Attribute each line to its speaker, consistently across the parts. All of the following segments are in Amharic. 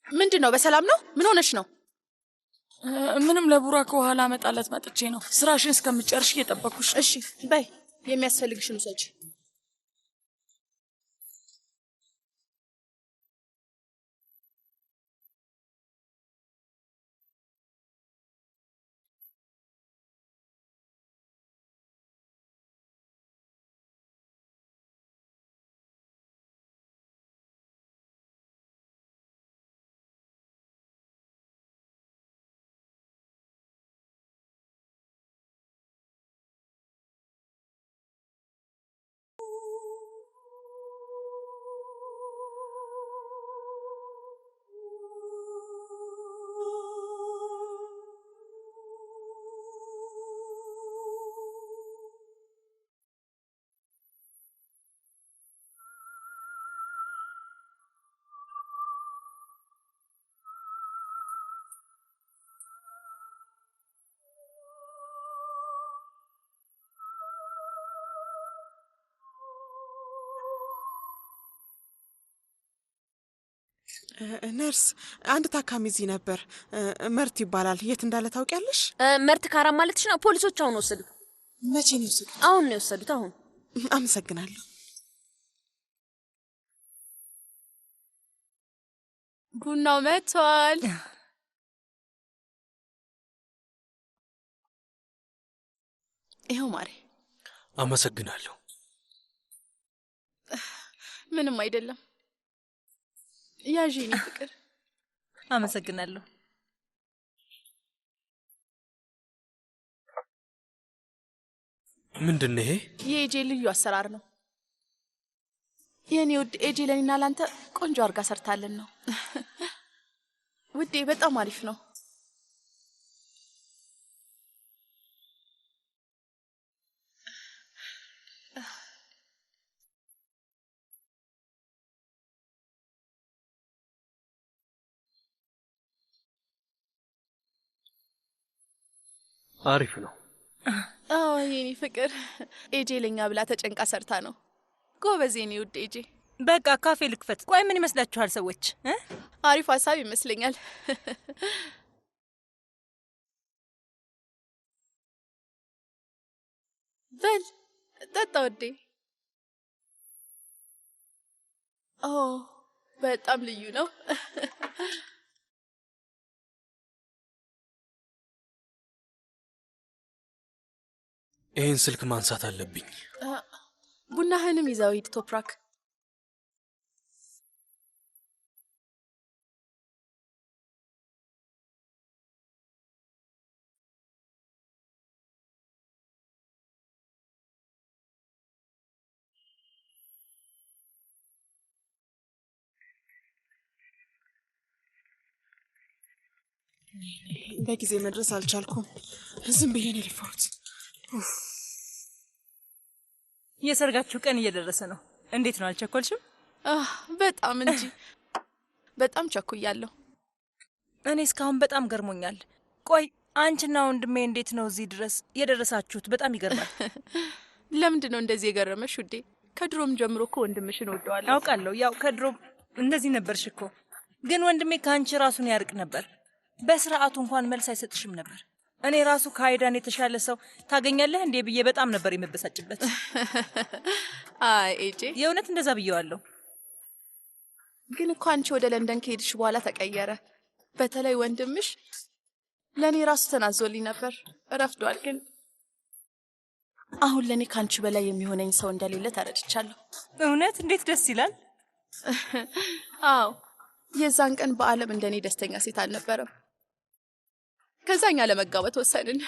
Speaker 1: ምንድነው? በሰላም ነው? ምን ሆነሽ ነው?
Speaker 2: ምንም ለቡራክ ውሃ ላመጣለት መጥቼ ነው። ስራሽን እስከምጨርሽ እየጠበኩሽ ነው።
Speaker 1: እሺ በይ፣ የሚያስፈልግሽን ውሰጂ።
Speaker 3: ነርስ አንድ ታካሚ እዚህ ነበር። መርት ይባላል። የት እንዳለ ታውቂያለሽ?
Speaker 4: መርት ካራ ማለትሽ ነው? ፖሊሶች አሁን ወሰዱት።
Speaker 3: መቼ ነው የወሰዱት?
Speaker 4: አሁን ነው የወሰዱት። አሁን።
Speaker 3: አመሰግናለሁ።
Speaker 1: ቡናው መጥቷል። ይኸው ማሬ።
Speaker 5: አመሰግናለሁ።
Speaker 1: ምንም አይደለም። ያዢ የኔ ፍቅር።
Speaker 6: አመሰግናለሁ።
Speaker 5: ምንድነው ይሄ?
Speaker 1: የኤጄ ልዩ አሰራር ነው። የኔ ውድ ኤጄ ለኔና ላንተ ቆንጆ አርጋ ሰርታለን ነው። ውዴ በጣም አሪፍ ነው።
Speaker 5: አሪፍ ነው።
Speaker 1: አዎ የኔ ፍቅር፣ ኤጄ ለኛ ብላ ተጨንቃ ሰርታ ነው። ጎበዝ የኔ ውድ ኤጄ።
Speaker 6: በቃ ካፌ ልክፈት። ቆይ ምን ይመስላችኋል ሰዎች?
Speaker 1: አሪፍ ሀሳብ ይመስለኛል። በል ጠጣ ውዴ። ኦ በጣም ልዩ ነው።
Speaker 5: ይሄን ስልክ ማንሳት አለብኝ።
Speaker 1: ቡናህንም ይዘው ሂድ ቶፕራክ።
Speaker 3: በጊዜ መድረስ አልቻልኩም። ዝም ብዬ ነው የለፋሁት።
Speaker 6: የሰርጋችሁ ቀን እየደረሰ ነው። እንዴት ነው? አልቸኮልሽም?
Speaker 1: በጣም እንጂ በጣም ቸኩያለሁ።
Speaker 6: እኔ እስካሁን በጣም ገርሞኛል። ቆይ አንቺና ወንድሜ እንዴት ነው እዚህ ድረስ የደረሳችሁት? በጣም ይገርማል።
Speaker 1: ለምንድን ነው እንደዚህ የገረመሽ ውዴ? ከድሮም ጀምሮ እኮ ወንድምሽን ወደዋለሁ።
Speaker 6: አውቃለሁ። ያው ከድሮም እንደዚህ ነበርሽ እኮ። ግን ወንድሜ ከአንቺ ራሱን ያርቅ ነበር። በስርዓቱ እንኳን መልስ አይሰጥሽም ነበር። እኔ ራሱ ከአይዳን የተሻለ ሰው ታገኛለህ እንዴ ብዬ በጣም ነበር የምበሳጭበት።
Speaker 1: አይ ኤጄ፣
Speaker 6: የእውነት እንደዛ ብየዋለሁ።
Speaker 1: ግን እኮ አንቺ ወደ ለንደን ከሄድሽ በኋላ ተቀየረ። በተለይ ወንድምሽ ለእኔ ራሱ ተናዞልኝ ነበር። ረፍዷል። ግን አሁን ለእኔ ከአንቺ በላይ የሚሆነኝ ሰው እንደሌለ ተረድቻለሁ።
Speaker 6: እውነት? እንዴት ደስ ይላል።
Speaker 1: አዎ፣ የዛን ቀን በአለም እንደኔ ደስተኛ ሴት አልነበረም። ከዛኛ ለመጋባት ወሰንን።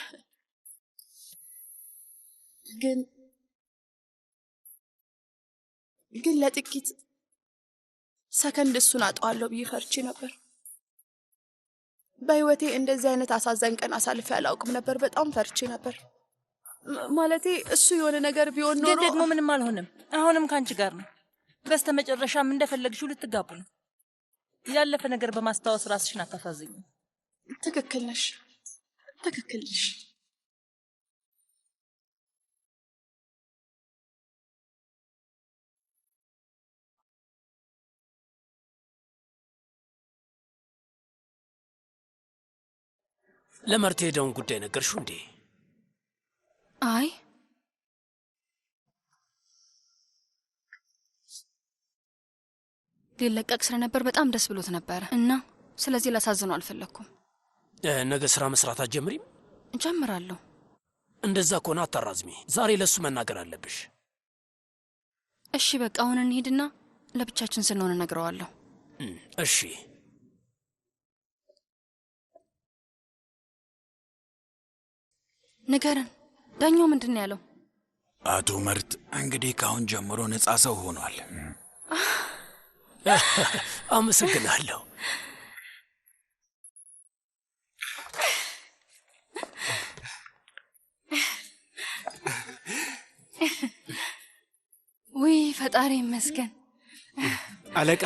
Speaker 1: ግን ለጥቂት ሰከንድ እሱን አጣዋለሁ ብዬ ፈርቼ ነበር። በህይወቴ እንደዚህ አይነት አሳዛኝ ቀን አሳልፌ አላውቅም ነበር። በጣም ፈርቼ ነበር። ማለቴ እሱ የሆነ ነገር ቢሆን ኖሮ።
Speaker 6: ግን ደግሞ ምንም አልሆነም። አሁንም ካንቺ ጋር ነው። በስተመጨረሻም እንደፈለግሽው ልትጋቡ ነው። ያለፈ ነገር በማስታወስ ራስሽን አታሳዝኝ።
Speaker 1: ትክክል ነሽ። ትክክል ነሽ።
Speaker 7: ለመርት ሄደውን ጉዳይ ነገርሽው እንዴ?
Speaker 2: አይ ሊለቀቅ ስለነበር በጣም ደስ ብሎት ነበር እና ስለዚህ ላሳዝነው አልፈለኩም።
Speaker 7: ነገ ስራ መስራት አትጀምሪም?
Speaker 2: እጀምራለሁ።
Speaker 7: እንደዛ ከሆነ አታራዝሚ። ዛሬ ለሱ መናገር አለብሽ።
Speaker 2: እሺ በቃ አሁን እንሂድና ለብቻችን ስንሆን እነግረዋለሁ።
Speaker 7: እሺ።
Speaker 2: ንገረን፣ ዳኛው ምንድን ነው ያለው?
Speaker 8: አቶ መርት እንግዲህ ካሁን ጀምሮ ነጻ ሰው ሆኗል።
Speaker 7: አመሰግናለሁ።
Speaker 2: ውይ ፈጣሪ ይመስገን።
Speaker 5: አለቃ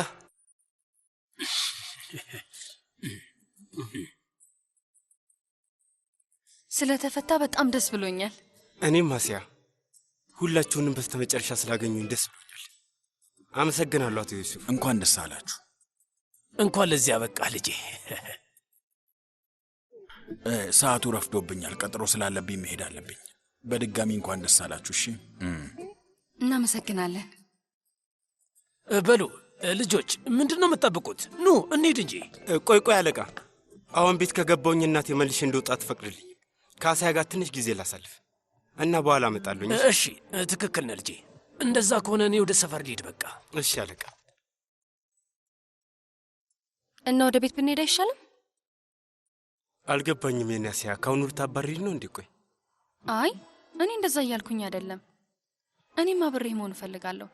Speaker 2: ስለተፈታ በጣም ደስ ብሎኛል።
Speaker 9: እኔም አሲያ ሁላችሁንም በስተመጨረሻ ስላገኙኝ ደስ ብሎኛል። አመሰግናለሁ አቶ ዩሱፍ።
Speaker 8: እንኳን ደስ አላችሁ።
Speaker 7: እንኳን ለዚያ በቃ ልጄ።
Speaker 8: ሰዓቱ ረፍዶብኛል። ቀጥሮ ስላለብኝ መሄድ አለብኝ። በድጋሚ እንኳን ደስ አላችሁ። እሺ
Speaker 2: እናመሰግናለን።
Speaker 7: በሉ ልጆች ምንድነው የምትጠብቁት? ኑ እንሂድ እንጂ።
Speaker 9: ቆይ አለቃ፣ አሁን ቤት ከገባሁኝ እናቴ መልሼ እንደወጣ ትፈቅድልኝ? ከአሳያ ጋር ትንሽ ጊዜ ላሳልፍ እና በኋላ እመጣለሁ።
Speaker 7: እሺ ትክክል ነህ ልጄ። እንደዛ ከሆነ እኔ ወደ ሰፈር ልሂድ በቃ።
Speaker 9: እሺ አለቃ።
Speaker 2: እና ወደ ቤት ብንሄድ አይሻልም?
Speaker 9: አልገባኝም የኔ አሲያ፣ ካሁኑ ልታባሪኝ ነው እንዴ? ቆይ
Speaker 2: አይ እኔ እንደዛ እያልኩኝ አይደለም። እኔም አብሬ መሆን እፈልጋለሁ።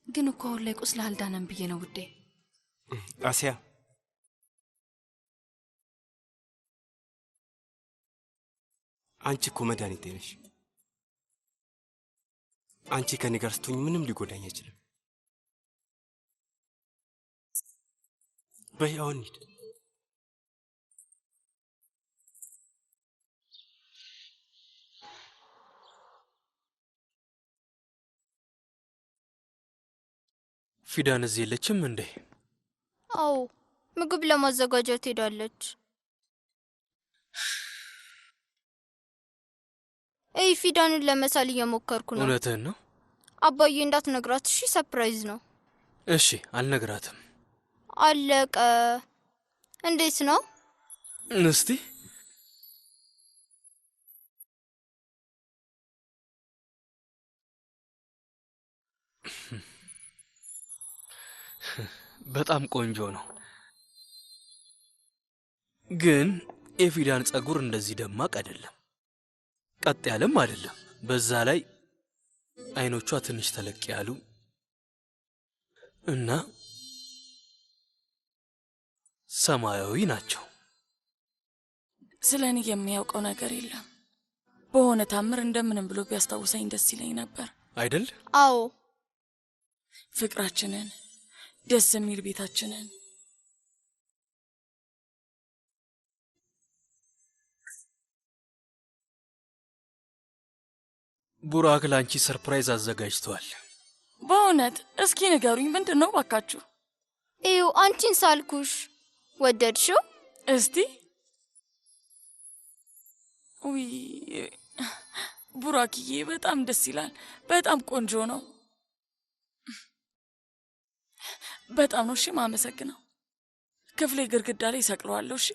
Speaker 2: ግን እኮ አሁን ላይ ቁስል አልዳነም ብዬ ነው ውዴ።
Speaker 9: አሲያ አንቺ እኮ መድኃኒቴ ነሽ። አንቺ ከኔ ጋር ስትሆኝ ምንም ሊጎዳኝ አይችልም። በይ አሁን እንሂድ።
Speaker 5: ፊዳን እዚህ የለችም እንዴ?
Speaker 10: አዎ ምግብ ለማዘጋጀት ሄዳለች። እይ ፊዳንን ለመሳል እየሞከርኩ ነው።
Speaker 5: እውነትህን ነው?
Speaker 10: አባዬ እንዳትነግራት እሺ፣ ሰርፕራይዝ ነው።
Speaker 5: እሺ አልነግራትም።
Speaker 10: አለቀ። እንዴት ነው?
Speaker 5: እስቲ በጣም ቆንጆ ነው፣ ግን የፊዳን ጸጉር እንደዚህ ደማቅ አይደለም፣ ቀጥ ያለም አይደለም። በዛ ላይ አይኖቿ ትንሽ ተለቅ ያሉ እና ሰማያዊ ናቸው።
Speaker 2: ስለ እኔ የሚያውቀው ነገር የለም። በሆነ ታምር እንደምንም ብሎ ቢያስታውሰኝ ደስ ይለኝ ነበር
Speaker 5: አይደል?
Speaker 10: አዎ
Speaker 2: ፍቅራችንን፣ ደስ የሚል ቤታችንን።
Speaker 5: ቡራክ ላንቺ ሰርፕራይዝ አዘጋጅቷል።
Speaker 2: በእውነት? እስኪ ንገሩኝ፣ ምንድን ነው ባካችሁ?
Speaker 10: እዩ አንቺን ሳልኩሽ። ወደድሽው?
Speaker 2: እስቲ ውይ ቡራክዬ፣ በጣም ደስ ይላል። በጣም ቆንጆ ነው። በጣም ነው። እሺ ማመሰግነው። ክፍሌ ግድግዳ ላይ ሰቅለዋለሁ። እሺ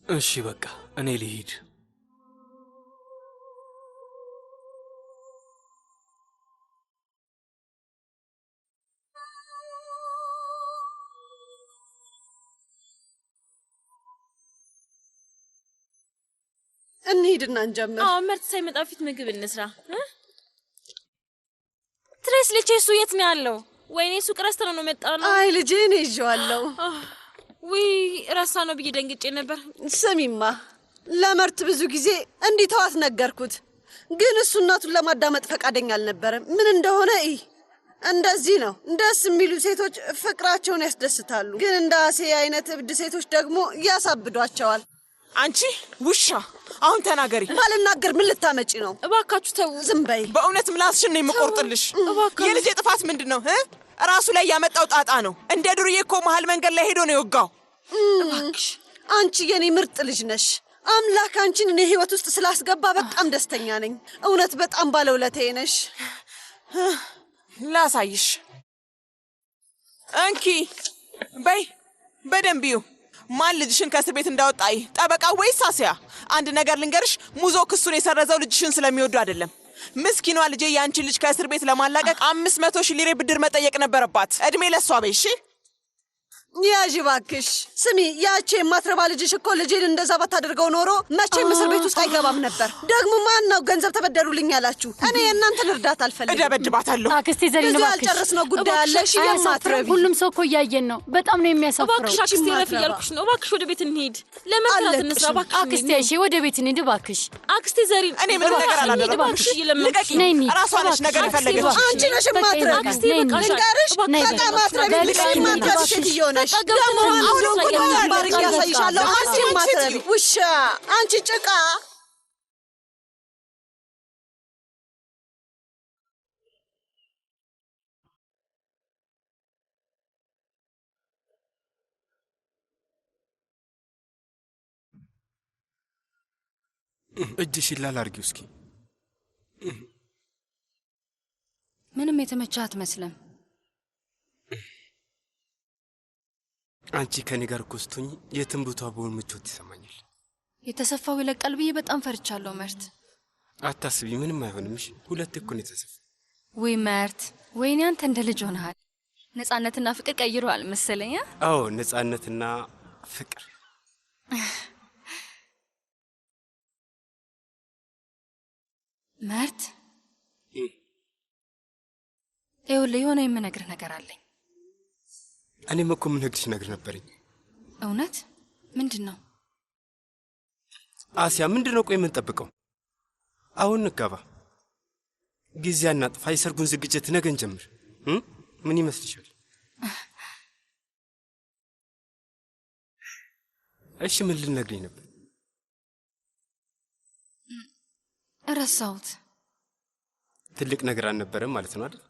Speaker 5: እሺ በቃ እኔ ልሂድ።
Speaker 3: እንሂድና እንጀምር።
Speaker 4: አዎ መርት ሳይመጣ ፊት ምግብ እንስራ። ትሬስ ልጄ እሱ የት ነው ያለው? ወይኔ ሱቅ ረስተን ነው መጣነው።
Speaker 3: አይ ልጄ እኔ ይዤዋለሁ።
Speaker 4: ውይ ረሳ ነው ብዬ ደንግጬ ነበር።
Speaker 3: ስሚማ ለመርት ብዙ ጊዜ እንዲህ ተዋት ነገርኩት፣ ግን እሱ እናቱን ለማዳመጥ ፈቃደኛ አልነበረም። ምን እንደሆነ እንደዚህ ነው። ደስ የሚሉ ሴቶች ፍቅራቸውን ያስደስታሉ፣ ግን እንደ አሴ አይነት እብድ ሴቶች ደግሞ ያሳብዷቸዋል።
Speaker 11: አንቺ ውሻ አሁን ተናገሪ።
Speaker 3: ባልናገር ምን ልታመጪ ነው?
Speaker 4: እባካችሁ ተው።
Speaker 3: ዝም በይ።
Speaker 11: በእውነት ምላስሽን ነው የምቆርጥልሽ። የልጄ ጥፋት ምንድን ነው? ራሱ ላይ ያመጣው ጣጣ ነው። እንደ ዱርዬ እኮ መሀል መንገድ ላይ ሄዶ ነው የወጋው።
Speaker 3: እባክሽ አንቺ የኔ ምርጥ ልጅ ነሽ። አምላክ አንቺን እኔ ህይወት ውስጥ ስላስገባ በጣም ደስተኛ ነኝ። እውነት በጣም ባለውለታዬ ነሽ።
Speaker 11: ላሳይሽ። እንኪ በይ በደንብ ይዩ። ማን ልጅሽን ከእስር ቤት እንዳወጣይ ጠበቃ ወይስ አስያ? አንድ ነገር ልንገርሽ፣ ሙዞ ክሱን የሰረዘው ልጅሽን ስለሚወዱ አይደለም። ምስኪኗ ልጄ ያንቺን ልጅ ከእስር ቤት ለማላቀቅ 500,000 ሊሬ ብድር መጠየቅ ነበረባት። እድሜ ለሷ በይ። እሺ
Speaker 3: ያዥ እባክሽ። ስሚ ያቺ የማትረባ ልጅሽ እኮ ልጄን እንደዛ ባታደርገው ኖሮ መቼም እስር ቤት ውስጥ አይገባም ነበር። ደግሞ ማን ነው ገንዘብ ተበደሩልኝ ያላችሁ? እኔ የእናንተን እርዳታ አልፈልግም።
Speaker 11: እደበድባታለሁ።
Speaker 12: አክስቴ ዘሪን
Speaker 3: ብዙ ያልጨረስነው ጉዳይ አለ። እሺ የማትረቢ
Speaker 12: ሁሉም ሰው እኮ እያየን ነው። በጣም ነው የሚያሳፍረው።
Speaker 4: እባክሽ አክስቴ ረፍ እያልኩሽ ነው። እባክሽ ወደ ቤት እንሂድ። ለመከራት እንስራ። እባክሽ
Speaker 12: አክስቴ እሺ ወደ ቤት እንሂድ እባክሽ።
Speaker 4: አክስቴ ዘሪን
Speaker 11: እኔ ምንም ነገር አላደረኩም።
Speaker 4: እባክሽ ይለምንሽ።
Speaker 11: ራሷ ነች ነገር የፈለገች።
Speaker 3: አንቺ ነሽ ማትረቢ። ልንገርሽ በጣም አትረቢ። ልጅ ማትረቢ ሴትዮ ነሽ። ደግሞ አሁን እንኳን ባርቅ ያሳይሻለሁ። አንቺ ማትረቢ ውሻ፣ አንቺ ጭቃ።
Speaker 9: እጅሽን ላል አድርጊው እስኪ።
Speaker 2: ምንም የተመቸህ አትመስልም።
Speaker 9: አንቺ ከኔ ጋር እኮ ስትሆኚ የትም ቦታ ብሆን ምቾት ይሰማኛል።
Speaker 2: የተሰፋው ይለቃል ብዬ በጣም ፈርቻለሁ መርት።
Speaker 9: አታስቢ፣ ምንም አይሆንም። እሺ ሁለት እኮ ነው የተሰፋው።
Speaker 2: ወይ መርት፣ ወይኔ አንተ እንደ ልጅ ሆነሃል። ነፃነትና ፍቅር ቀይሯል መሰለኝ።
Speaker 9: አዎ ነፃነትና ፍቅር።
Speaker 2: መርት ይኸውልህ የሆነ የምነግርህ ነገር አለኝ።
Speaker 9: እኔም እኮ የምነግርሽ ነገር ነበረኝ።
Speaker 2: እውነት? ምንድን ነው?
Speaker 9: አሲያ ምንድን ነው? ቆይ የምንጠብቀው? አሁን እንጋባ፣ ጊዜ አናጥፋ፣ የሰርጉን ዝግጅት ነገ እንጀምር። ምን ይመስልሻል? እሺ ምን ልነግሪኝ ነበር?
Speaker 2: ረሳሁት።
Speaker 9: ትልቅ ነገር አልነበረም ማለት ነው አይደል?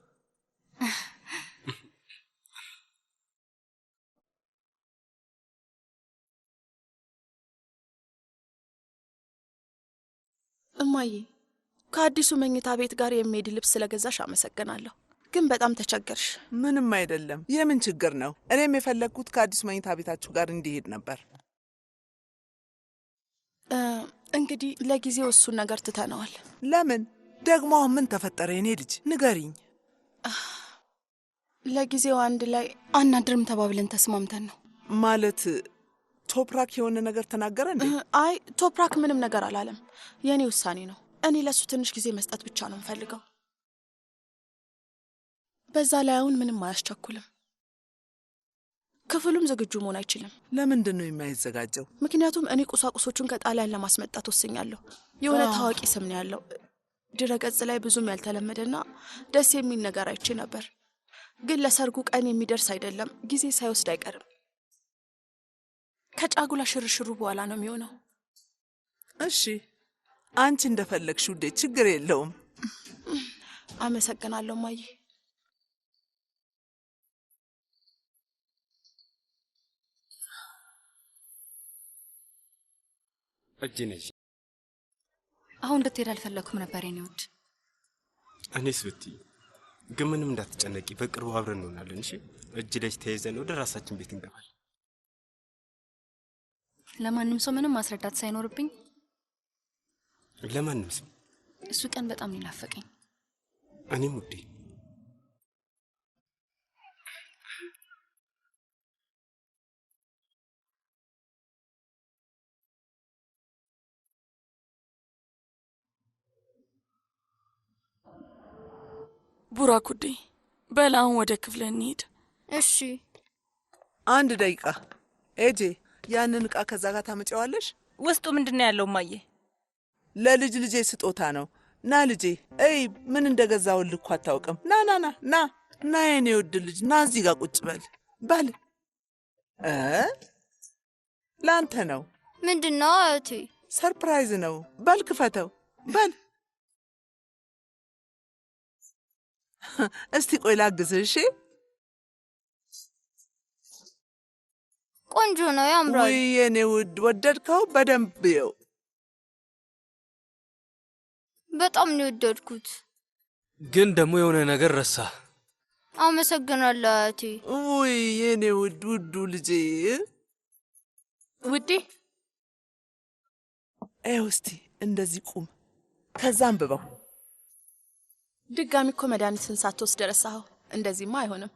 Speaker 1: እማዬ ከአዲሱ መኝታ ቤት ጋር የሚሄድ ልብስ ስለገዛሽ አመሰግናለሁ። ግን በጣም ተቸገርሽ።
Speaker 13: ምንም አይደለም። የምን ችግር ነው? እኔም የፈለግኩት ከአዲሱ መኝታ ቤታችሁ ጋር እንዲሄድ ነበር።
Speaker 1: እንግዲህ ለጊዜው እሱን ነገር ትተነዋል።
Speaker 13: ለምን ደግሞ? አሁን ምን ተፈጠረ? የኔ ልጅ ንገሪኝ።
Speaker 1: ለጊዜው አንድ ላይ አናድርም ተባብለን ተስማምተን ነው።
Speaker 13: ማለት ቶፕራክ የሆነ ነገር ተናገረ እንዴ?
Speaker 1: አይ ቶፕራክ ምንም ነገር አላለም። የእኔ ውሳኔ ነው። እኔ ለሱ ትንሽ ጊዜ መስጠት ብቻ ነው የምፈልገው። በዛ ላይ አሁን ምንም አያስቸኩልም። ክፍሉም ዝግጁ መሆን አይችልም።
Speaker 13: ለምንድን ነው የማይዘጋጀው?
Speaker 1: ምክንያቱም እኔ ቁሳቁሶቹን ከጣሊያን ለማስመጣት ወስኛለሁ። የሆነ ታዋቂ ስም ነው ያለው። ድረገጽ ላይ ብዙም ያልተለመደና ደስ የሚል ነገር አይቼ ነበር። ግን ለሰርጉ ቀን የሚደርስ አይደለም። ጊዜ ሳይወስድ አይቀርም። ከጫጉላ ሽርሽሩ በኋላ ነው የሚሆነው።
Speaker 13: እሺ አንቺ እንደፈለግሽ ውዴ፣ ችግር የለውም።
Speaker 1: አመሰግናለሁ ማዬ።
Speaker 9: እጅ ነሽ።
Speaker 2: አሁን እንድትሄድ አልፈለኩም ነበር የኔ ውድ።
Speaker 9: እኔስ ብትይ ግን ምንም እንዳትጨነቂ፣ በቅርቡ አብረን እንሆናለን። እሺ እጅ ለእጅ ተያይዘን ወደ ራሳችን ቤት እንገባለን።
Speaker 2: ለማንም ሰው ምንም ማስረዳት ሳይኖርብኝ?
Speaker 9: ለማንም ሰው።
Speaker 2: እሱ ቀን በጣም ነው ናፈቀኝ።
Speaker 9: እኔም ውዴ።
Speaker 1: ቡራክ ውዴ፣ በል አሁን ወደ ክፍል እንሂድ።
Speaker 10: እሺ።
Speaker 13: አንድ ደቂቃ ኤጄ፣ ያንን ዕቃ ከዛ ጋር ታመጪዋለሽ?
Speaker 6: ውስጡ ምንድን ነው ያለው ማየ?
Speaker 13: ለልጅ ልጄ ስጦታ ነው። ና ልጄ። እይ ምን እንደገዛውልህ እኮ አታውቅም። ና ና ና ና ና የኔ ውድ ልጅ ና፣ እዚህ ጋር ቁጭ በል። በል ለአንተ ነው።
Speaker 10: ምንድን ነው እህቴ?
Speaker 13: ሰርፕራይዝ ነው። በል ክፈተው። በል እስቲ ቆይ ላግዝህ። እሺ
Speaker 10: ቆንጆ ነው፣ ያምራል።
Speaker 13: ውይ የኔ ውድ ወደድከው? በደንብ ይው።
Speaker 10: በጣም ነው የወደድኩት።
Speaker 5: ግን ደግሞ የሆነ ነገር ረሳ።
Speaker 10: አመሰግናለሁ አያቴ።
Speaker 13: ውይ የኔ ውድ ውዱ ልጄ።
Speaker 1: ውዴ
Speaker 13: እስቲ እንደዚህ ቁም፣ ከዛ አንብበው።
Speaker 1: ድጋሚ እኮ መድኃኒትን ሳትወስድ ረሳኸው። እንደዚህማ አይሆንም።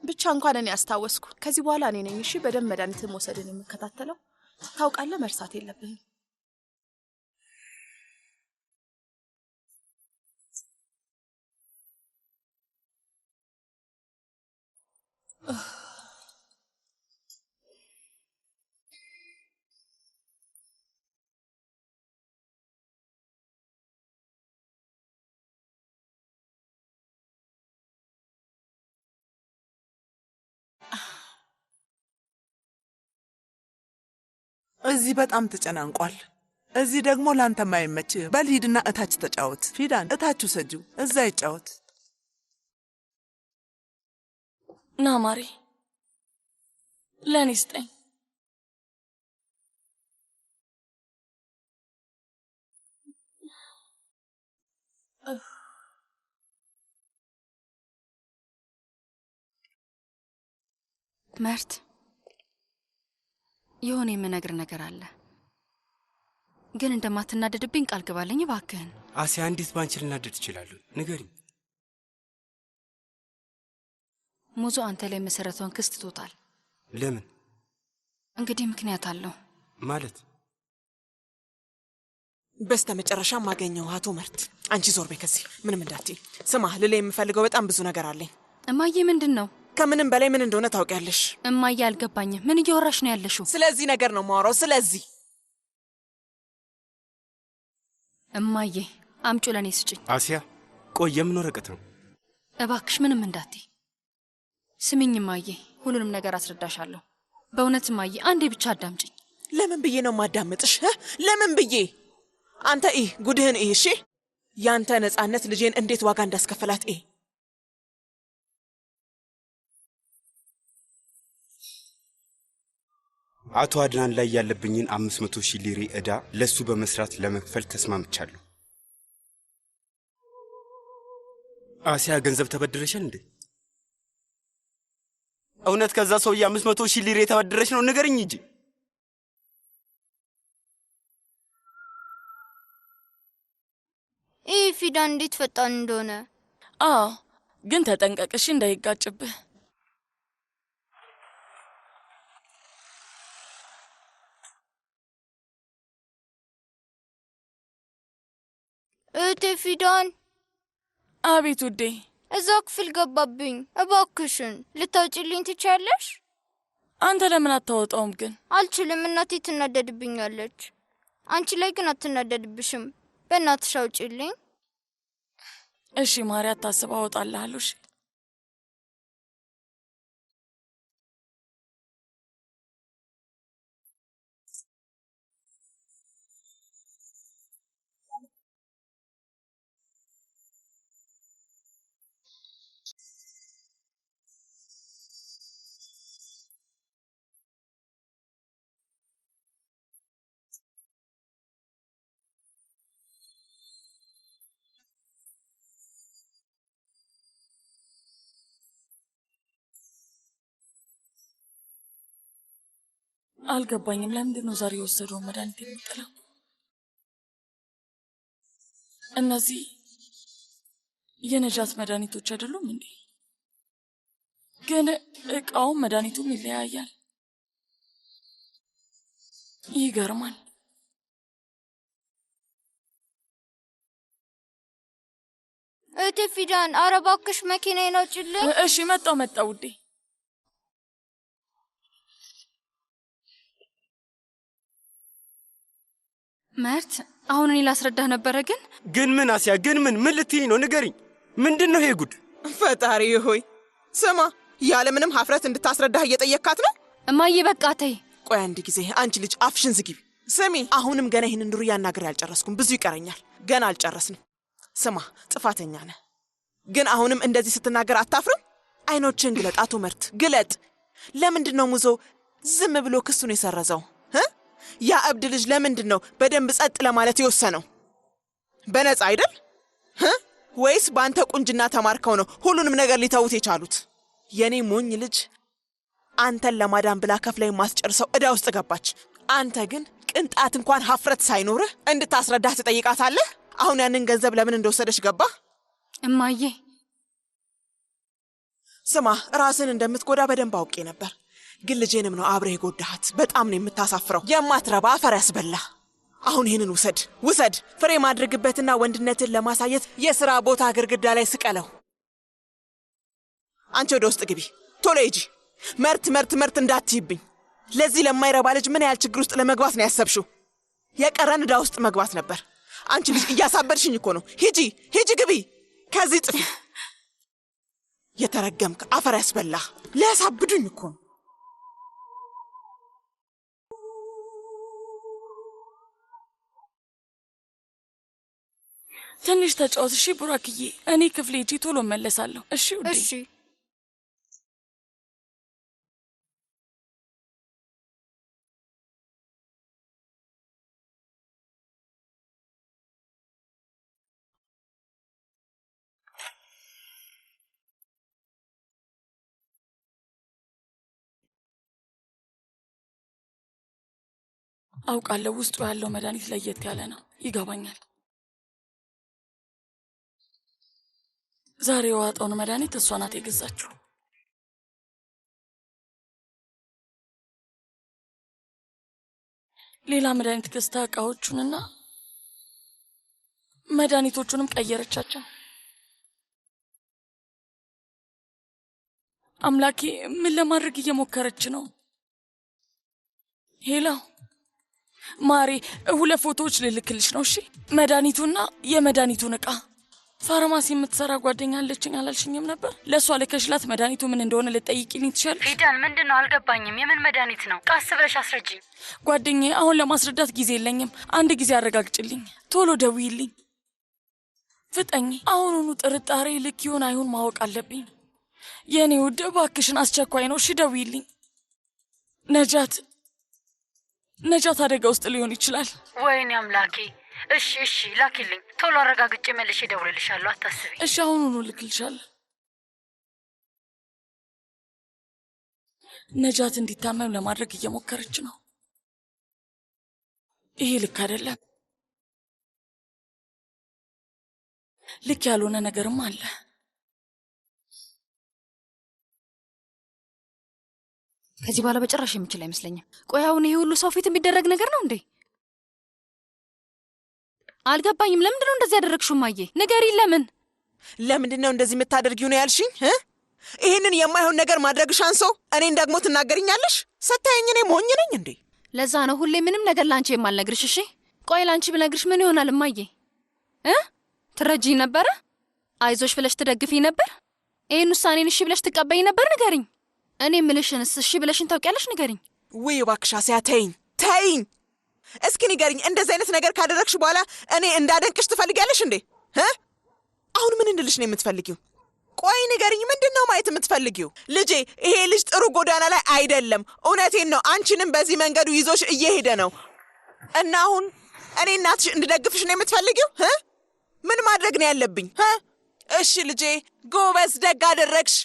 Speaker 1: ብቻ እንኳን እኔ አስታወስኩ። ከዚህ በኋላ እኔ ነኝ እሺ በደንብ መድኃኒትን መውሰድን የምከታተለው። ታውቃለህ፣ መርሳት የለብህም።
Speaker 13: እዚህ በጣም ተጨናንቋል። እዚህ ደግሞ ላንተ ማይመች። በል ሂድና እታች ተጫወት። ፊዳን እታች ውሰጂው፣ እዛ ይጫወት።
Speaker 4: ና ማሪ፣ ለእኔ ስጠኝ።
Speaker 2: መርት፣ የሆነ የምነግር ነገር አለ፣ ግን እንደማትናደድብኝ ቃል ግባልኝ እባክህን።
Speaker 9: አሲያ፣ እንዴት ባንቺ ልናደድ እችላለሁ? ንገሪኝ።
Speaker 2: ሙዞ አንተ ላይ መሰረቷን ክስ ትቶታል።
Speaker 9: ለምን?
Speaker 2: እንግዲህ ምክንያት አለው
Speaker 9: ማለት።
Speaker 11: በስተ መጨረሻ ማገኘው አቶ መርት። አንቺ ዞር በይ ከዚህ፣ ምንም እንዳትይ። ስማ፣ ልለ የምፈልገው በጣም ብዙ ነገር አለኝ።
Speaker 2: እማዬ፣ ምንድን ነው?
Speaker 11: ከምንም በላይ ምን እንደሆነ ታውቂያለሽ?
Speaker 2: እማዬ፣ አልገባኝም። ምን እያወራሽ ነው ያለሽው?
Speaker 11: ስለዚህ ነገር ነው የማወራው፣ ስለዚህ።
Speaker 2: እማዬ፣ አምጩ ለኔ ስጭኝ።
Speaker 9: አሲያ፣ ቆይ፣ የምን ወረቀት ነው?
Speaker 2: እባክሽ ምንም እንዳትይ። ስሚኝ እማዬ፣ ሁሉንም ነገር አስረዳሻለሁ። በእውነት እማዬ፣ አንዴ ብቻ አዳምጪኝ።
Speaker 11: ለምን ብዬ ነው ማዳምጥሽ? ለምን ብዬ? አንተ ጉድህን እሺ። ያንተ ነጻነት ልጄን እንዴት ዋጋ እንዳስከፈላት
Speaker 9: አቶ አድናን ላይ ያለብኝን 500,000 ሊሬ ዕዳ ለሱ በመስራት ለመክፈል ተስማምቻለሁ። አሲያ፣ ገንዘብ ተበድረሻል እንዴ? እውነት ከዛ ሰውዬ 500,000 ሊሬ ተበድረሽ ነው? ንገርኝ እንጂ።
Speaker 10: ፊዳን እንዴት ፈጣን እንደሆነ።
Speaker 4: ግን ተጠንቀቅሽ እንዳይጋጭብህ።
Speaker 10: እህቴ ፊዳን።
Speaker 4: አቤት ውዴ።
Speaker 10: እዛ ክፍል ገባብኝ። እባክሽን ልታውጪልኝ ትቻለሽ?
Speaker 4: አንተ ለምን አታወጣውም ግን?
Speaker 10: አልችልም፣ እናቴ ትናደድብኛለች። አንቺ ላይ ግን አትናደድብሽም። በእናትሽ አውጪልኝ።
Speaker 4: እሺ ማሪ፣ አታስብ፣ አወጣልሃለሁ። እሺ አልገባኝም። ለምንድን ነው ዛሬ የወሰደው መድኃኒት የሚጥለው? እነዚህ የነጃት መድኃኒቶች አይደሉም እንዴ? ግን እቃውም መድኃኒቱም ይለያያል። ይገርማል።
Speaker 10: እህቴ ፊዳን፣ ኧረ እባክሽ መኪናዬን አውጪልኝ።
Speaker 4: እሺ መጣው ውዴ።
Speaker 2: መርት፣ አሁን እኔ ላስረዳህ ነበረ።
Speaker 9: ግን ምን አሲያ፣ ግን ምን ልትይኝ ነው? ንገሪኝ። ምንድን ነው ይሄ ጉድ?
Speaker 11: ፈጣሪ ሆይ ስማ፣ ያለምንም ሀፍረት እንድታስረዳህ እየጠየካት ነው?
Speaker 2: እማዬ፣ በቃ ተይ።
Speaker 11: ቆይ አንድ ጊዜ፣ አንቺ ልጅ አፍሽን ዝጊቢ። ስሚ፣ አሁንም ገና ይህንን ዱርዬ አናግሬ አልጨረስኩም። ብዙ ይቀረኛል። ገና አልጨረስንም። ስማ፣ ጥፋተኛ ነህ፣ ግን አሁንም እንደዚህ ስትናገር አታፍርም? አይኖችን ግለጥ አቶ መርት፣ ግለጥ። ለምንድን ነው ሙዞ ዝም ብሎ ክሱን የሰረዘው? ያ እብድ ልጅ ለምንድን ነው በደንብ ጸጥ ለማለት የወሰነው? በነፃ አይደል? ወይስ በአንተ ቁንጅና ተማርከው ነው ሁሉንም ነገር ሊተውት የቻሉት? የኔ ሞኝ ልጅ አንተን ለማዳን ብላ ከፍላይ ማስጨርሰው ዕዳ ውስጥ ገባች። አንተ ግን ቅንጣት እንኳን ሀፍረት ሳይኖርህ እንድታስረዳህ ትጠይቃታለህ? አሁን ያንን ገንዘብ ለምን እንደወሰደች ገባ?
Speaker 2: እማዬ
Speaker 11: ስማ፣ ራስን እንደምትጎዳ በደንብ አውቄ ነበር። ግን ልጄንም ነው አብረህ የጎዳሃት። በጣም ነው የምታሳፍረው። የማትረባ አፈር ያስበላ። አሁን ይህንን ውሰድ። ፍሬ ማድረግበትና ወንድነትን ለማሳየት የሥራ ቦታ ግድግዳ ላይ ስቀለው። አንቺ ወደ ውስጥ ግቢ፣ ቶሎ ሂጂ። መርት እንዳትይብኝ። ለዚህ ለማይረባ ልጅ ምን ያህል ችግር ውስጥ ለመግባት ነው ያሰብሽው? የቀረን ዕዳ ውስጥ መግባት ነበር። አንቺ ልጅ እያሳበድሽኝ እኮ ነው። ሂጂ ግቢ፣ ከዚህ ጥፊ። የተረገምክ አፈር ያስበላ። ሊያሳብዱኝ እኮ ነው።
Speaker 4: ትንሽ ተጫወት እሺ ቡራክዬ። እኔ ክፍሌ ሂጂ ቶሎ እመለሳለሁ። እሺ ውዴ።
Speaker 10: እሺ
Speaker 4: አውቃለሁ ውስጡ ያለው መድኃኒት ለየት ያለ ነው። ይገባኛል። ዛሬ የዋጠውን መድኃኒት እሷ ናት የገዛችው። ሌላ መድኃኒት ገዝታ እቃዎቹንና መድኃኒቶቹንም ቀየረቻቸው። አምላኬ ምን ለማድረግ እየሞከረች ነው? ሄሎ ማሬ፣ 2 ፎቶዎች ልልክልሽ ነው። እሺ መድኃኒቱና የመድኃኒቱን እቃ። ፋርማሲ የምትሰራ ጓደኛ አለችኝ አላልሽኝም ነበር? ለእሷ ልከሽላት መድኃኒቱ ምን እንደሆነ ልጠይቂልኝ ትችያለሽ?
Speaker 12: ፊዳን ምንድን ነው አልገባኝም። የምን መድኃኒት ነው? ቀስ ብለሽ አስረጅኝ።
Speaker 4: ጓደኛዬ፣ አሁን ለማስረዳት ጊዜ የለኝም። አንድ ጊዜ አረጋግጭልኝ። ቶሎ ደውይልኝ። ፍጠኝ። አሁኑኑ ጥርጣሬ ልክ ይሁን አይሁን ማወቅ አለብኝ። የኔ ውድ እባክሽን፣ አስቸኳይ ነው። እሺ ደውይልኝ። ነጃት አደጋ ውስጥ ሊሆን ይችላል።
Speaker 12: ወይኔ አምላኬ። እሺ ላኪልኝ። ቶሎ አረጋግጬ መልሼ እደውልልሻለሁ። አታስቢ።
Speaker 4: እሺ አሁኑኑ ልክልሻለሁ። ነጃት እንዲታመም ለማድረግ እየሞከረች ነው። ይሄ ልክ አይደለም። ልክ ያልሆነ ነገርም አለ።
Speaker 2: ከዚህ በኋላ በጭራሽ የምችል አይመስለኝም። ቆይ አሁን ይሄ ሁሉ ሰው ፊት የሚደረግ ነገር ነው እንዴ? አልገባኝም። ለምንድን ነው እንደዚህ ያደረግሽው? ማዬ ንገሪኝ።
Speaker 11: ለምንድን ነው እንደዚህ የምታደርጊው ነው ያልሽኝ? ይህንን የማይሆን ነገር ማድረግሽ አንሶ እኔን ደግሞ ትናገርኛለሽ? ስታየኝ እኔ ሞኝ ነኝ እንዴ?
Speaker 2: ለዛ ነው ሁሌ ምንም ነገር ላንቺ የማልነግርሽ። እሺ ቆይ ላንቺ ብነግርሽ ምን ይሆናል? ማዬ ትረጂኝ ነበረ? አይዞሽ ብለሽ ትደግፊኝ ነበር? ይህን ውሳኔን እሺ ብለሽ ትቀበይኝ ነበር? ንገሪኝ። እኔ ምልሽንስ እሺ ብለሽን ታውቂያለሽ? ንገሪኝ።
Speaker 11: ውይ እባክሽ አስያ ተይኝ። እስኪ ንገሪኝ፣ እንደዚህ አይነት ነገር ካደረግሽ በኋላ እኔ እንዳደንቅሽ ትፈልጊያለሽ እንዴ? አሁን ምን እንድልሽ ነው የምትፈልጊው? ቆይ ንገሪኝ፣ ምንድን ነው ማየት የምትፈልጊው? ልጄ፣ ይሄ ልጅ ጥሩ ጎዳና ላይ አይደለም። እውነቴን ነው። አንቺንም በዚህ መንገዱ ይዞሽ እየሄደ ነው እና አሁን እኔ እናትሽ እንድደግፍሽ ነው የምትፈልጊው? ምን ማድረግ ነው ያለብኝ? እሺ ልጄ፣ ጎበዝ፣ ደግ አደረግሽ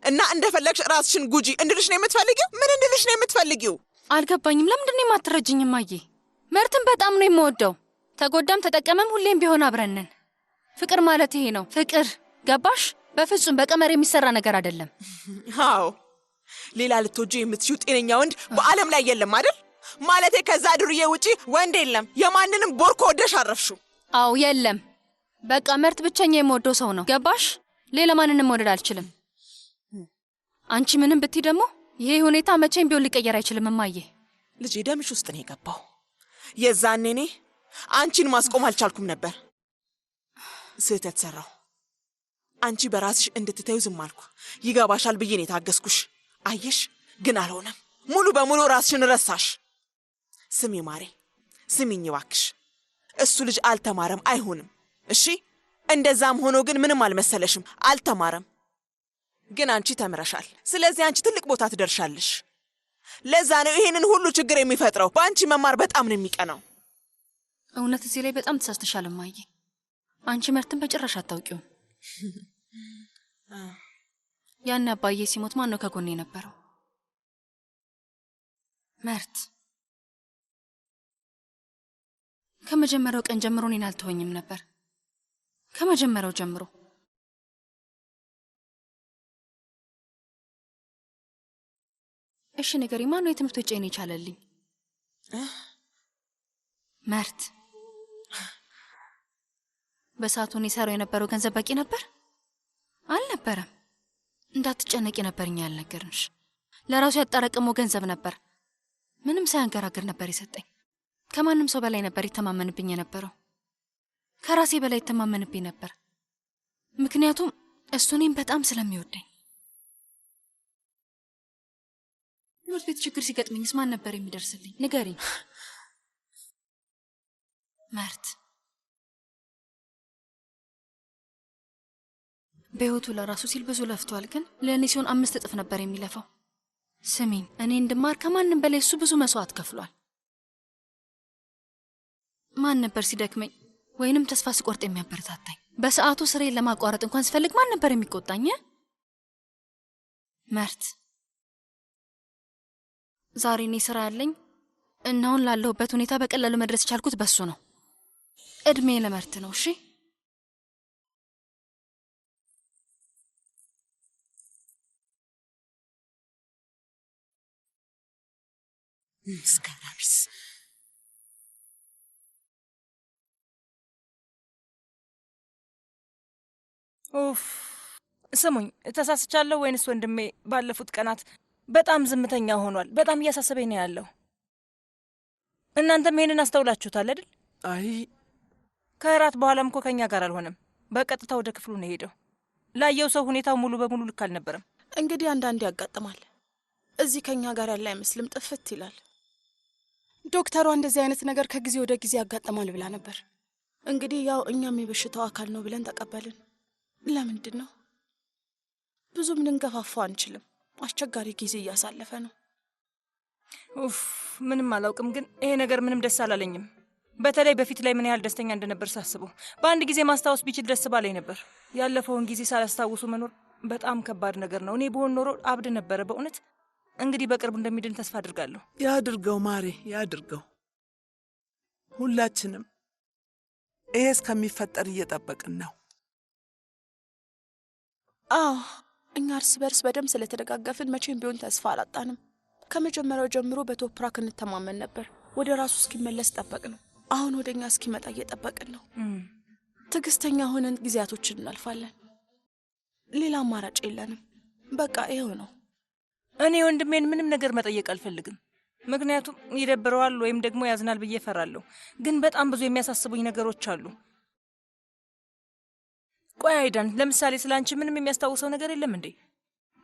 Speaker 11: እና እንደፈለግሽ ራስሽን ጉጂ እንድልሽ ነው የምትፈልጊው? ምን እንድልሽ ነው የምትፈልጊው?
Speaker 2: አልገባኝም። ለምንድን ነው የማትረጂኝ? ማዬ መርትን በጣም ነው የምወደው። ተጎዳም ተጠቀመም ሁሌም ቢሆን አብረን ነን። ፍቅር ማለት ይሄ ነው። ፍቅር ገባሽ? በፍጹም በቀመር የሚሰራ ነገር አይደለም።
Speaker 11: አዎ፣ ሌላ ልትወጂ የምትሽው ጤነኛ ወንድ በዓለም ላይ የለም አይደል? ማለቴ ከዛ ዱርዬ ውጪ ወንድ የለም። የማንንም ቦርኮ ወደሽ አረፍሽው?
Speaker 2: አዎ የለም። በቃ መርት ብቸኛ የምወደው ሰው ነው። ገባሽ? ሌላ ማንንም መውደድ አልችልም። አንቺ ምንም ብትይ ደግሞ ይሄ ሁኔታ መቼም ቢሆን ሊቀየር አይችልም። እማዬ
Speaker 11: ልጄ፣ ደምሽ ውስጥ ነው የገባው። የዛኔ እኔ አንቺን ማስቆም አልቻልኩም ነበር። ስህተት ሰራው። አንቺ በራስሽ እንድትተዩ ዝም አልኩ። ይገባሻል ብዬ ነው የታገስኩሽ። አየሽ፣ ግን አልሆነም። ሙሉ በሙሉ ራስሽን ረሳሽ። ስሚ ማሬ፣ ስሚኝ እባክሽ። እሱ ልጅ አልተማረም፣ አይሆንም። እሺ፣ እንደዛም ሆኖ ግን ምንም አልመሰለሽም። አልተማረም፣ ግን አንቺ ተምረሻል። ስለዚህ አንቺ ትልቅ ቦታ ትደርሻለሽ። ለዛ ነው ይሄንን ሁሉ ችግር የሚፈጥረው። በአንቺ መማር በጣም ነው የሚቀናው።
Speaker 2: እውነት እዚህ ላይ በጣም ተሳስተሻል እማዬ። አንቺ መርትን በጭራሽ አታውቂውም። ያን አባዬ ሲሞት ማን ነው ከጎኔ የነበረው? መርት ከመጀመሪያው ቀን ጀምሮ እኔን አልተወኝም ነበር። ከመጀመሪያው ጀምሮ እሺ ንገሪ፣ ማን ነው የትምህርት ወጪዬን የቻለልኝ? መርት በሰዓቱ እኔ ሰራው የነበረው ገንዘብ በቂ ነበር? አልነበረም። እንዳትጨነቂ ነበርኛ ያልነገርንሽ። ለራሱ ያጠራቀመው ገንዘብ ነበር። ምንም ሳያንገራግር ነበር የሰጠኝ። ከማንም ሰው በላይ ነበር ይተማመንብኝ የነበረው። ከራሴ በላይ ይተማመንብኝ ነበር። ምክንያቱም እሱ እኔን በጣም ስለሚወደኝ። ትምህርት ቤት ችግር ሲገጥመኝስ ማን ነበር የሚደርስልኝ? ንገሪኝ መርት። በሕይወቱ ለራሱ ሲል ብዙ ለፍቷል፣ ግን ለእኔ ሲሆን 5 እጥፍ ነበር የሚለፋው። ስሚኝ፣ እኔ እንድማር ከማንም በላይ እሱ ብዙ መስዋዕት ከፍሏል። ማን ነበር ሲደክመኝ ወይንም ተስፋ ስቆርጥ የሚያበረታታኝ? በሰዓቱ ስሬን ለማቋረጥ እንኳን ስፈልግ ማን ነበር የሚቆጣኝ? መርት፣ ዛሬ እኔ ስራ ያለኝ እና አሁን ላለሁበት ሁኔታ በቀላሉ መድረስ የቻልኩት በሱ ነው። እድሜ ለመርት ነው። እሺ
Speaker 11: ምስጋናቢስ
Speaker 6: ኡፍ። ስሙኝ፣ ተሳስቻለሁ ወይንስ ወንድሜ ባለፉት ቀናት በጣም ዝምተኛ ሆኗል? በጣም እያሳሰበኝ ነው ያለው። እናንተም ይሄንን አስተውላችሁታል አይደል?
Speaker 13: አይ
Speaker 6: ከእራት በኋላም እኮ ከኛ ጋር አልሆነም። በቀጥታ ወደ ክፍሉ ነው ሄደው። ላየው ሰው ሁኔታው ሙሉ በሙሉ ልክ አልነበረም።
Speaker 1: እንግዲህ አንዳንዴ ያጋጥማል። እዚህ ከኛ ጋር ያለ አይመስልም፣ ጥፍት ይላል። ዶክተሯ እንደዚህ አይነት ነገር ከጊዜ ወደ ጊዜ ያጋጥማል ብላ ነበር። እንግዲህ ያው እኛም የበሽታው አካል ነው ብለን ተቀበልን። ለምንድን ነው ብዙም ልንገፋፋው አንችልም። አስቸጋሪ ጊዜ እያሳለፈ ነው።
Speaker 6: ኡፍ፣ ምንም አላውቅም፣ ግን ይሄ ነገር ምንም ደስ አላለኝም። በተለይ በፊት ላይ ምን ያህል ደስተኛ እንደነበር ሳስበው በአንድ ጊዜ ማስታወስ ቢችል ደስ ባለኝ ነበር። ያለፈውን ጊዜ ሳላስታውሱ መኖር በጣም ከባድ ነገር ነው። እኔ ብሆን ኖሮ አብድ ነበረ በእውነት። እንግዲህ በቅርቡ እንደሚድን ተስፋ አድርጋለሁ።
Speaker 13: ያድርገው ማሬ፣ ያድርገው። ሁላችንም ይሄ እስከሚፈጠር እየጠበቅን ነው።
Speaker 1: አዎ፣ እኛ እርስ በርስ በደም ስለተደጋገፍን መቼም ቢሆን ተስፋ አላጣንም። ከመጀመሪያው ጀምሮ በቶፕራክ እንተማመን ነበር። ወደ ራሱ እስኪመለስ ጠበቅ ነው። አሁን ወደ እኛ እስኪመጣ እየጠበቅን ነው። ትዕግስተኛ ሆነን ጊዜያቶችን እናልፋለን። ሌላ አማራጭ የለንም። በቃ ይኸው ነው።
Speaker 6: እኔ ወንድሜን ምንም ነገር መጠየቅ አልፈልግም፣ ምክንያቱም ይደብረዋል ወይም ደግሞ ያዝናል ብዬ እፈራለሁ። ግን በጣም ብዙ የሚያሳስቡኝ ነገሮች አሉ። ቆይ አይዳን፣ ለምሳሌ ስለ አንቺ ምንም የሚያስታውሰው ነገር የለም እንዴ?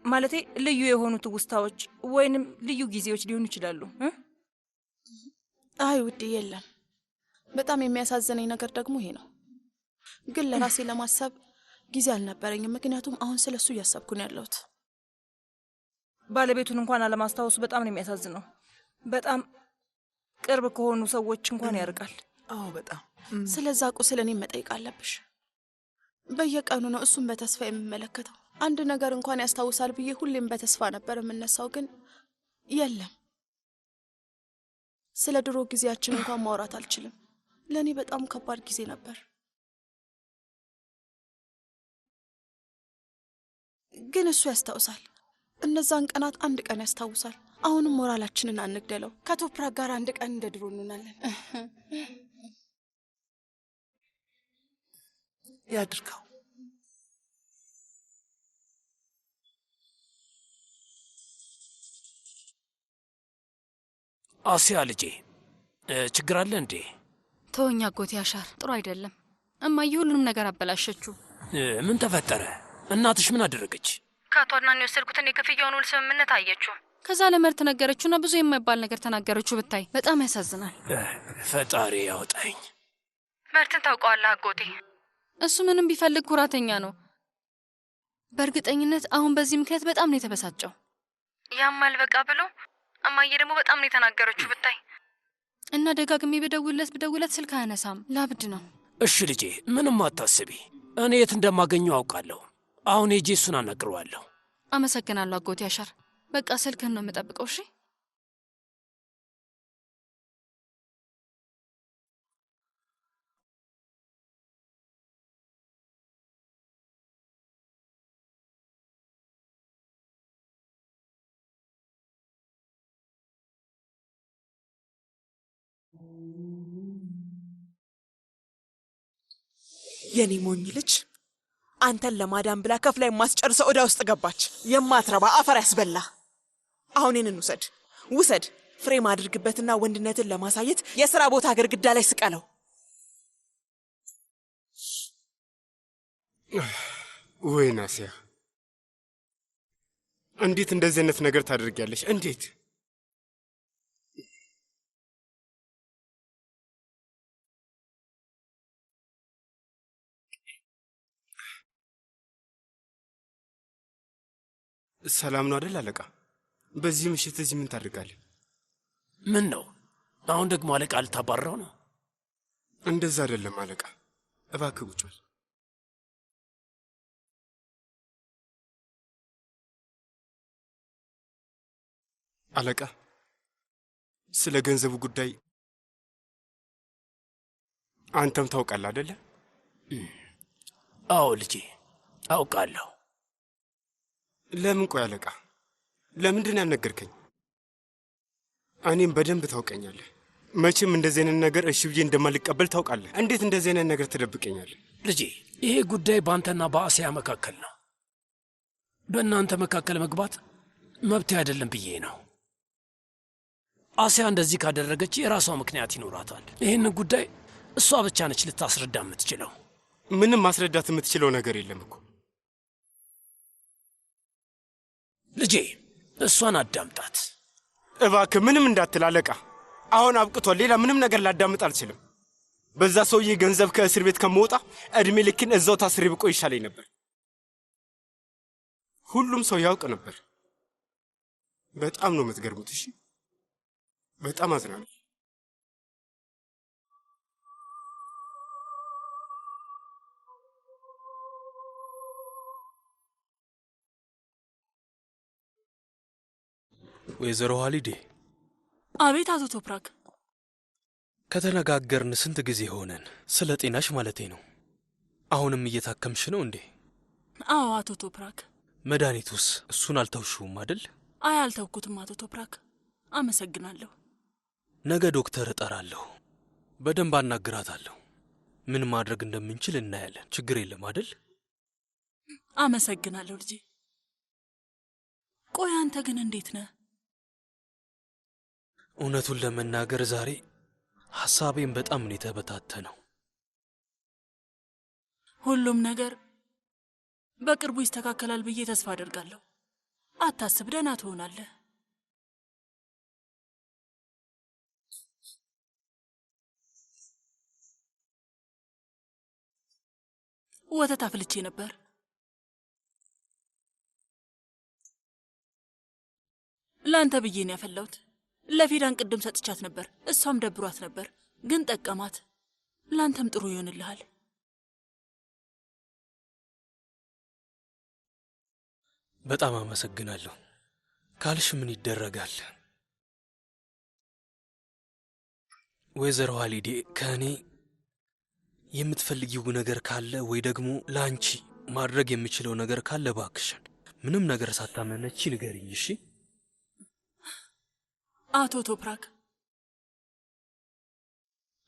Speaker 6: ማለቴ ልዩ የሆኑ ትውስታዎች ወይንም ልዩ ጊዜዎች ሊሆኑ ይችላሉ።
Speaker 1: አይ ውዴ፣ የለም። በጣም የሚያሳዝነኝ ነገር ደግሞ ይሄ ነው። ግን ለራሴ ለማሰብ ጊዜ አልነበረኝም፣ ምክንያቱም አሁን ስለሱ እያሰብኩ ነው ያለሁት።
Speaker 6: ባለቤቱን እንኳን አለማስታወሱ በጣም ነው የሚያሳዝነው። በጣም ቅርብ ከሆኑ ሰዎች እንኳን ያርቃል።
Speaker 13: አዎ በጣም።
Speaker 1: ስለዛ ቁስል እኔም መጠየቅ አለብሽ። በየቀኑ ነው እሱን በተስፋ የምመለከተው። አንድ ነገር እንኳን ያስታውሳል ብዬ ሁሌም በተስፋ ነበር የምነሳው፣ ግን የለም። ስለ ድሮ ጊዜያችን እንኳን ማውራት አልችልም። ለእኔ በጣም ከባድ ጊዜ ነበር። ግን እሱ ያስታውሳል። እነዛን ቀናት አንድ ቀን ያስታውሳል። አሁንም ሞራላችንን አንግደለው። ከቶፕራክ ጋር አንድ ቀን እንደ ድሮ እንሆናለን።
Speaker 13: ያድርገው።
Speaker 7: አሲያ ልጄ፣ ችግር አለ እንዴ?
Speaker 2: ተወኝ አጎቴ አሻር፣ ጥሩ አይደለም። እማዬ ሁሉንም ነገር አበላሸችው።
Speaker 7: ምን ተፈጠረ? እናትሽ ምን አደረገች?
Speaker 12: ከአቶ አድናን የወሰድኩትን የክፍያውን ውል ስምምነት አየችው።
Speaker 2: ከዛ ለመርት ነገረችውና ብዙ የማይባል ነገር ተናገረችው። ብታይ በጣም ያሳዝናል።
Speaker 7: ፈጣሪ ያውጣኝ።
Speaker 12: መርትን ታውቀዋለህ አጎቴ?
Speaker 2: እሱ ምንም ቢፈልግ ኩራተኛ ነው። በእርግጠኝነት አሁን በዚህ ምክንያት በጣም ነው የተበሳጨው።
Speaker 12: ያማል በቃ ብሎ እማዬ ደግሞ በጣም ነው የተናገረችው ብታይ።
Speaker 2: እና ደጋግሜ በደውለት ስልክ አያነሳም። ላብድ ነው።
Speaker 7: እሺ ልጄ ምንም አታስቢ፣ እኔ የት እንደማገኘው አውቃለሁ። አሁን ሄጄ እሱን አናግረዋለሁ።
Speaker 2: አመሰግናለሁ አጎቴ ያሻር። በቃ ስልክህን ነው የምጠብቀው። እሺ
Speaker 11: የኔ ሞኝ ልጅ አንተን ለማዳን ብላ ከፍላ የማስጨርሰው ዕዳ ውስጥ ገባች። የማትረባ አፈር ያስበላ። አሁን ይህንን ውሰድ፣ ፍሬም አድርግበትና ወንድነትን ለማሳየት የሥራ ቦታ ግድግዳ ላይ ስቀለው።
Speaker 9: ወይ ናሲያ፣ እንዴት እንደዚህ አይነት ነገር ታደርጊያለሽ? እንዴት? ሰላም ነው አይደል አለቃ? በዚህ ምሽት እዚህ ምን ታደርጋለህ?
Speaker 7: ምን ነው አሁን ደግሞ አለቃ ልታባረው ነው?
Speaker 9: እንደዛ አይደለም አለቃ፣ እባክህ ቁጭ በል። አለቃ፣ ስለ ገንዘቡ ጉዳይ አንተም ታውቃለህ አይደለ?
Speaker 7: አዎ ልጄ አውቃለሁ።
Speaker 9: ለምን? ቆይ አለቃ፣ ለምንድን ነው ያልነገርከኝ? እኔም በደንብ ታውቀኛለህ። መቼም እንደዚህ አይነት ነገር እሺ ብዬ እንደማልቀበል ታውቃለህ። እንዴት እንደዚህ አይነት ነገር ትደብቀኛለህ?
Speaker 7: ልጄ ይሄ ጉዳይ በአንተና በአሲያ መካከል ነው። በእናንተ መካከል መግባት መብት አይደለም ብዬ ነው። አሲያ እንደዚህ ካደረገች የራሷ ምክንያት ይኖራታል። ይህን ጉዳይ እሷ ብቻ ነች ልታስረዳ የምትችለው።
Speaker 9: ምንም ማስረዳት የምትችለው ነገር የለም እኮ
Speaker 7: ልጄ። እሷን አዳምጣት
Speaker 9: እባክህ። ምንም እንዳትል አለቃ፣ አሁን አብቅቷል። ሌላ ምንም ነገር ላዳምጥ አልችልም። በዛ ሰውዬ ገንዘብ ከእስር ቤት ከመውጣ እድሜ ልክን እዛው ታስሬ ብቆይ ይሻለኝ ነበር። ሁሉም ሰው ያውቅ ነበር። በጣም ነው የምትገርሙት። እሺ፣ በጣም አዝናለሁ።
Speaker 5: ወይዘሮ ሃሊዴ።
Speaker 4: አቤት አቶ ቶፕራክ።
Speaker 5: ከተነጋገርን ስንት ጊዜ ሆነን? ስለ ጤናሽ ማለቴ ነው። አሁንም እየታከምሽ ነው እንዴ?
Speaker 4: አዎ አቶ ቶፕራክ።
Speaker 5: መድኃኒቱስ? እሱን አልተውሽውም አይደል?
Speaker 4: አይ አልተውኩትም አቶ ቶፕራክ። አመሰግናለሁ።
Speaker 5: ነገ ዶክተር እጠራለሁ፣ በደንብ አናግራታለሁ። ምን ማድረግ እንደምንችል እናያለን። ችግር የለም አይደል?
Speaker 4: አመሰግናለሁ ልጄ። ቆይ አንተ ግን እንዴት ነህ?
Speaker 5: እውነቱን ለመናገር ዛሬ ሐሳቤን በጣም ነው የተበታተነው።
Speaker 4: ሁሉም ነገር በቅርቡ ይስተካከላል ብዬ ተስፋ አደርጋለሁ። አታስብ፣ ደህና ትሆናለህ። ወተት አፍልቼ ነበር። ለአንተ ብዬ ነው ያፈላሁት። ለፊዳን ቅድም ሰጥቻት ነበር፣ እሷም ደብሯት ነበር፣ ግን ጠቀማት። ለአንተም ጥሩ ይሆንልሃል።
Speaker 5: በጣም አመሰግናለሁ። ካልሽ ምን ይደረጋል። ወይዘሮ ሃሊዴ፣ ከእኔ የምትፈልጊው ነገር ካለ ወይ ደግሞ ለአንቺ ማድረግ የምችለው ነገር ካለ ባክሽን ምንም ነገር ሳታመነቺ ንገሪኝ። እሺ
Speaker 4: አቶ ቶፕራክ፣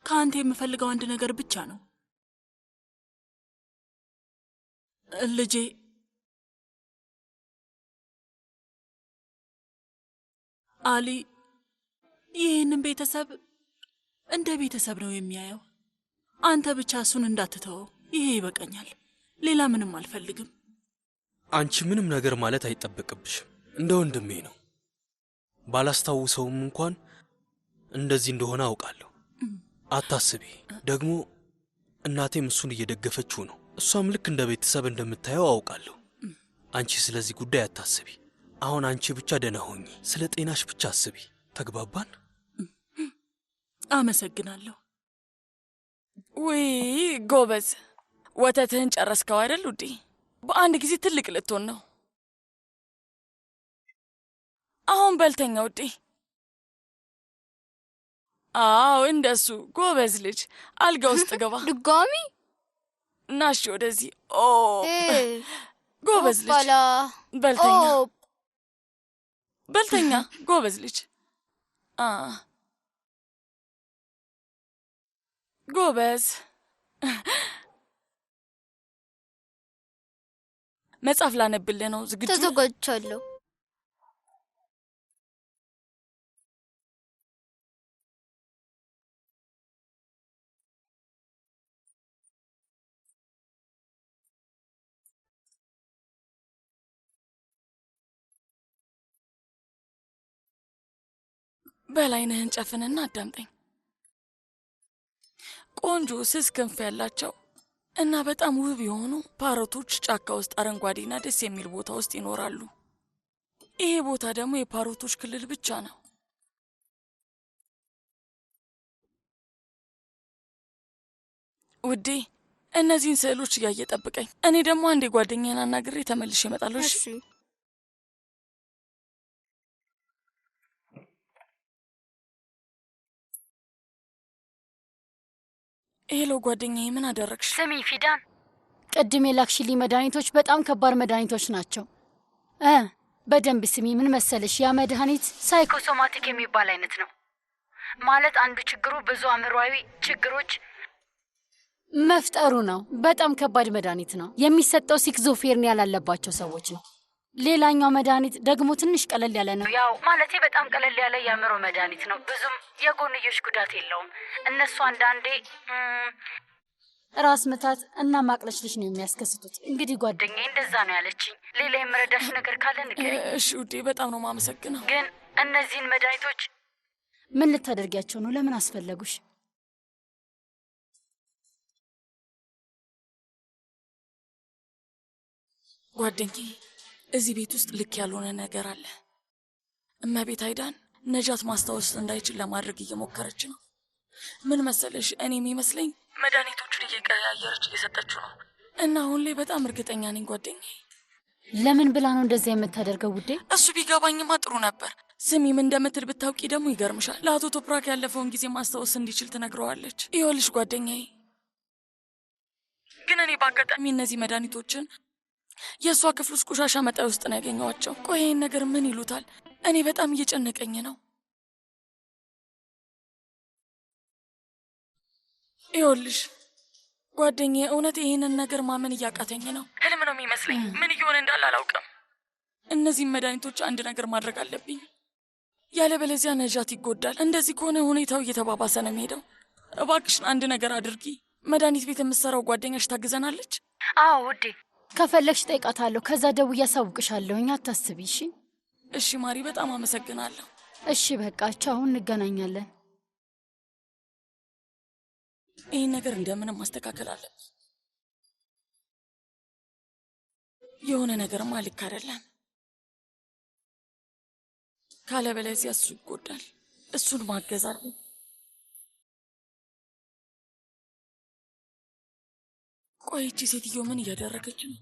Speaker 4: ከአንተ የምፈልገው አንድ ነገር ብቻ ነው። ልጄ አሊ ይህንን ቤተሰብ እንደ ቤተሰብ ነው የሚያየው። አንተ ብቻ እሱን እንዳትተወው። ይሄ ይበቃኛል። ሌላ ምንም አልፈልግም።
Speaker 5: አንቺ ምንም ነገር ማለት አይጠበቅብሽም። እንደ ወንድሜ ነው። ባላስታውሰውም እንኳን እንደዚህ እንደሆነ አውቃለሁ። አታስቢ። ደግሞ እናቴም እሱን እየደገፈችው ነው። እሷም ልክ እንደ ቤተሰብ እንደምታየው አውቃለሁ። አንቺ ስለዚህ ጉዳይ አታስቢ። አሁን አንቺ ብቻ ደህና ሁኚ። ስለ ጤናሽ ብቻ አስቢ። ተግባባን?
Speaker 4: አመሰግናለሁ። ውይ ጎበዝ፣ ወተትህን ጨረስከው አይደል ውዴ? በአንድ ጊዜ ትልቅ ልትሆን ነው። አሁን በልተኛ ውዴ። አዎ እንደሱ ጎበዝ ልጅ። አልጋ ውስጥ ገባ።
Speaker 10: ድጋሚ
Speaker 4: ናሽ ወደዚህ። ኦ ጎበዝ ልጅ። በልተኛ በልተኛ። ጎበዝ ልጅ። ጎበዝ። መጽሐፍ ላነብልህ ነው። ዝግጁ?
Speaker 10: ተዘጋጅቻለሁ።
Speaker 4: በላይነህን ጨፍንና አዳምጠኝ። ቆንጆ ስስ ክንፍ ያላቸው እና በጣም ውብ የሆኑ ፓሮቶች ጫካ ውስጥ አረንጓዴና ደስ የሚል ቦታ ውስጥ ይኖራሉ። ይሄ ቦታ ደግሞ የፓሮቶች ክልል ብቻ ነው። ውዴ እነዚህን ስዕሎች እያየ ጠብቀኝ። እኔ ደግሞ አንዴ ጓደኛዬን አናግሬ ተመልሼ እመጣለሁ። እሺ? ሄሎ ጓደኛዬ፣ ምን አደረግሽ?
Speaker 12: ስሚ ፊዳን፣
Speaker 14: ቅድም የላክሽልኝ መድኃኒቶች በጣም ከባድ መድኃኒቶች ናቸው። በደንብ ስሚ። ምን መሰለሽ፣ ያ መድኃኒት
Speaker 12: ሳይኮሶማቲክ የሚባል አይነት ነው። ማለት አንዱ ችግሩ ብዙ አእምሯዊ ችግሮች
Speaker 14: መፍጠሩ ነው። በጣም ከባድ መድኃኒት ነው። የሚሰጠው ሲክዞፌርኒያ ላለባቸው ሰዎች ነው። ሌላኛው መድኃኒት ደግሞ ትንሽ ቀለል ያለ ነው።
Speaker 12: ያው ማለቴ በጣም ቀለል ያለ የአእምሮ መድኃኒት ነው። ብዙም የጎንዮሽ ጉዳት የለውም። እነሱ አንዳንዴ
Speaker 14: ራስ ምታት እና ማቅለሽለሽ ነው የሚያስከስቱት። እንግዲህ ጓደኛዬ
Speaker 12: እንደዛ ነው ያለችኝ። ሌላ የምረዳሽ ነገር ካለ ንገሪኝ።
Speaker 4: እሺ ውዴ፣ በጣም ነው የማመሰግነው።
Speaker 12: ግን እነዚህን መድኃኒቶች
Speaker 14: ምን ልታደርጊያቸው ነው? ለምን አስፈለጉሽ?
Speaker 4: ጓደኛዬ፣ እዚህ ቤት ውስጥ ልክ ያልሆነ ነገር አለ። እመቤት አይዳን ነጃት ማስታወስ እንዳይችል ለማድረግ እየሞከረች ነው። ምን መሰለሽ፣ እኔ የሚመስለኝ መድኃኒቶቹን እየቀያየረች እየሰጠችው ነው እና አሁን ላይ በጣም እርግጠኛ ነኝ ጓደኛዬ።
Speaker 14: ለምን ብላ ነው እንደዚያ የምታደርገው ውዴ?
Speaker 4: እሱ ቢገባኝማ ጥሩ ነበር። ስሚ፣ ምን እንደምትል ብታውቂ ደግሞ ይገርምሻል። ለአቶ ቶፕራክ ያለፈውን ጊዜ ማስታወስ እንዲችል ትነግረዋለች። ይኸውልሽ ጓደኛዬ፣ ግን እኔ በአጋጣሚ እነዚህ መድኃኒቶችን የእሷ ክፍል ውስጥ ቆሻሻ መጣያ ውስጥ ነው ያገኘኋቸው። ቆይ ይህን ነገር ምን ይሉታል? እኔ በጣም እየጨነቀኝ ነው። ይኸውልሽ ጓደኛዬ፣ እውነት ይህንን ነገር ማመን እያቃተኝ ነው። ህልም ነው የሚመስለኝ። ምን እየሆነ እንዳለ አላውቅም። እነዚህም መድኃኒቶች አንድ ነገር ማድረግ አለብኝ፣ ያለበለዚያ ነጃት ይጎዳል። እንደዚህ ከሆነ ሁኔታው እየተባባሰ ነው የሚሄደው። እባክሽን አንድ ነገር አድርጊ። መድኃኒት ቤት የምትሰራው ጓደኛሽ ታግዘናለች?
Speaker 12: አዎ ውዴ፣
Speaker 14: ከፈለግሽ ጠይቃታለሁ። ከዛ ደውዬ አሳውቅሻለሁኝ። አታስቢ። እሺ?
Speaker 4: እሺ ማሪ፣ በጣም አመሰግናለሁ።
Speaker 14: እሺ በቃ ቻው፣ እንገናኛለን።
Speaker 4: ይህን ነገር እንደምንም ማስተካከል አለብን። የሆነ ነገርማ ልክ አይደለም። ካለበለዚያ እሱ ይጎዳል። እሱን ማገዝ አለብን። ቆይ ይቺ ሴትዮ ምን እያደረገች ነው?